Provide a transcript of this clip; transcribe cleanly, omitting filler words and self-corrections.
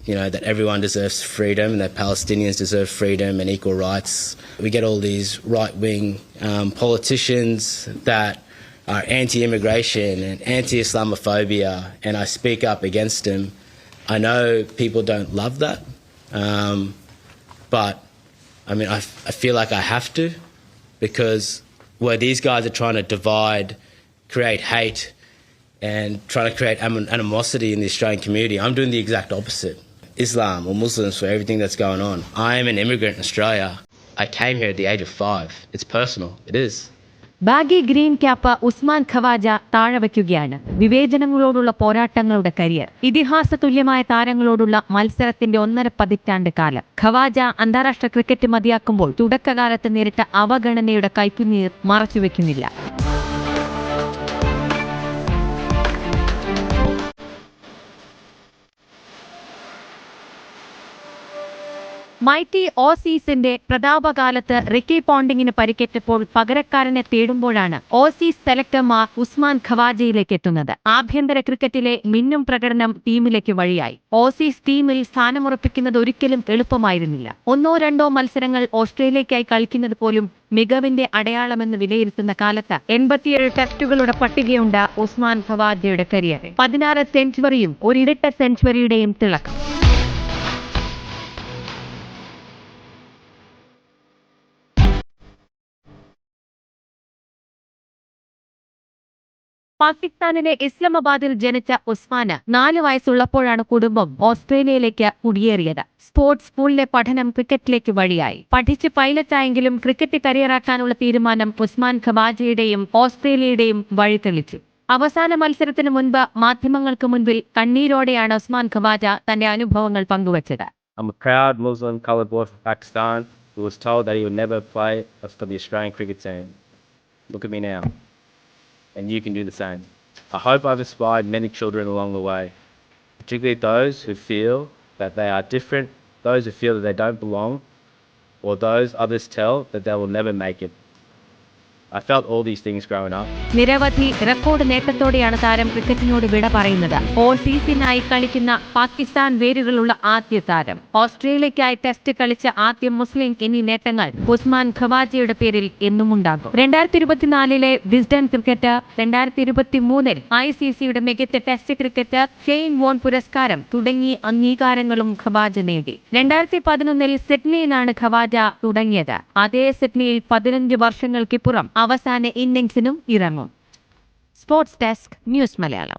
that everyone deserves freedom and that Palestinians deserve freedom and equal rights. We get all these right-wing politicians that are anti-immigration and anti-Islamophobia, and I speak up against them. I know people don't love that, but I feel like I have to, because where these guys are trying to divide, create hate, and trying to create animosity in the Australian community, I'm doing the exact opposite. Islam or Muslims for everything that's going on. I am an immigrant in Australia. I came here at the age of 5. It's personal. It is. Baggy green cap Usman Khawaja താഴെവയ്ക്കുകയാണ്. വിവേചനങ്ങളോടുള്ള പോരാട്ടങ്ങളുടെ career, ഇതിഹാസ തുല്യമായ താരങ്ങളോടുള്ള മത്സരത്തിന്റെ 1.5 പതിറ്റാണ്ട് കാലം. ഖവാജ അന്താരാഷ്ട്ര cricket മതിയാക്കുമ്പോൾ തുടക്കകാലത്ത് നേരിട്ട അവഗണനയുടെ കയ്പുനീർ മറച്ചുവെക്കുന്നില്ല. മൈറ്റി ഓസീസിന്റെ പ്രതാപകാലത്ത് റിക്കി പോണ്ടിങ്ങിന് പരിക്കേറ്റപ്പോൾ പകരക്കാരനെ തേടുമ്പോഴാണ് ഓസീസ് സെലക്ടർമാർ ഉസ്മാൻ ഖവാജയിലേക്ക് എത്തുന്നത്. ആഭ്യന്തര ക്രിക്കറ്റിലെ മിന്നും പ്രകടനം ടീമിലേക്ക് വഴിയായി. ഓസീസ് ടീമിൽ സ്ഥാനമുറപ്പിക്കുന്നത് ഒരിക്കലും എളുപ്പമായിരുന്നില്ല. 1-2 മത്സരങ്ങൾ ഓസ്ട്രേലിയയ്ക്കായി കളിക്കുന്നത് പോലും മികവിന്റെ അടയാളമെന്ന് വിലയിരുത്തുന്ന കാലത്ത് 87 ടെസ്റ്റുകളുടെ പട്ടികയുണ്ട് ഉസ്മാൻ ഖവാജയുടെ കരിയറിൽ. 16 സെഞ്ചുറിയും ഒരിരട്ട സെഞ്ചുറിയുടെയും തിളക്കം. പാകിസ്ഥാനിലെ ഇസ്ലാമാബാദിൽ ജനിച്ച ഉസ്മാന് 4 വയസ്സുള്ളപ്പോഴാണ് കുടുംബം ഓസ്ട്രേലിയയിലേക്ക് കുടിയേറിയത്. സ്പോർട്സ് സ്കൂളിലെ പഠനം ക്രിക്കറ്റിലേക്ക് വഴിയായി. പഠിച്ച് പൈലറ്റായെങ്കിലും ക്രിക്കറ്റ് കരിയറാക്കാനുള്ള തീരുമാനം ഉസ്മാൻ ഖവാജയുടെയും ഓസ്ട്രേലിയയുടെയും വഴി തെളിച്ചു. അവസാന മത്സരത്തിന് മുൻപ് മാധ്യമങ്ങൾക്ക് മുൻപിൽ കണ്ണീരോടെയാണ് ഉസ്മാൻ ഖവാജ തന്റെ അനുഭവങ്ങൾ പങ്കുവച്ചത്. I'm a proud Muslim colored boy from Pakistan who was told that he would never play for the Australian cricket team. Look at me now. And you can do the same. I hope I've inspired many children along the way, particularly those who feel that they are different, those who feel that they don't belong, or those others tell that they will never make it. I felt all these things growing up. നിരവധി record നേട്ടത്തോടെയാണ് താരം ക്രിക്കറ്റിനോട് വിട പറയുന്നത്. ഓസീസിനായി കളിക്കുന്ന പാകിസ്ഥാൻ വേരുകളുള്ള ആദ്യ താരം, ഓസ്ട്രേലിയയ്ക്കായി test കളിച്ച ആദ്യ മുസ്ലിം എന്നീ നേട്ടങ്ങൾ ഉസ്മാൻ ഖവാജയുടെ പേരിൽ എന്നും ഉണ്ടാകും. 2024 വിസ്ഡൻ ക്രിക്കറ്റ്, 2023 ICCയുടെ മികച്ച ടെസ്റ്റ് ക്രിക്കറ്റ് ഷെയ്ൻ വോൺ പുരസ്കാരം തുടങ്ങി അംഗീകാരങ്ങളും ഖവാജ നേടി. 2011 സിഡ്നിയിലാണ് ഖവാജ തുടങ്ങിയത്. അതേ സിഡ്നിയിൽ 15 വർഷങ്ങൾക്കിപ്പുറം അവസാന ഇന്നിംഗ്സിനും ഇറങ്ങും. Sports desk, news Malayalam.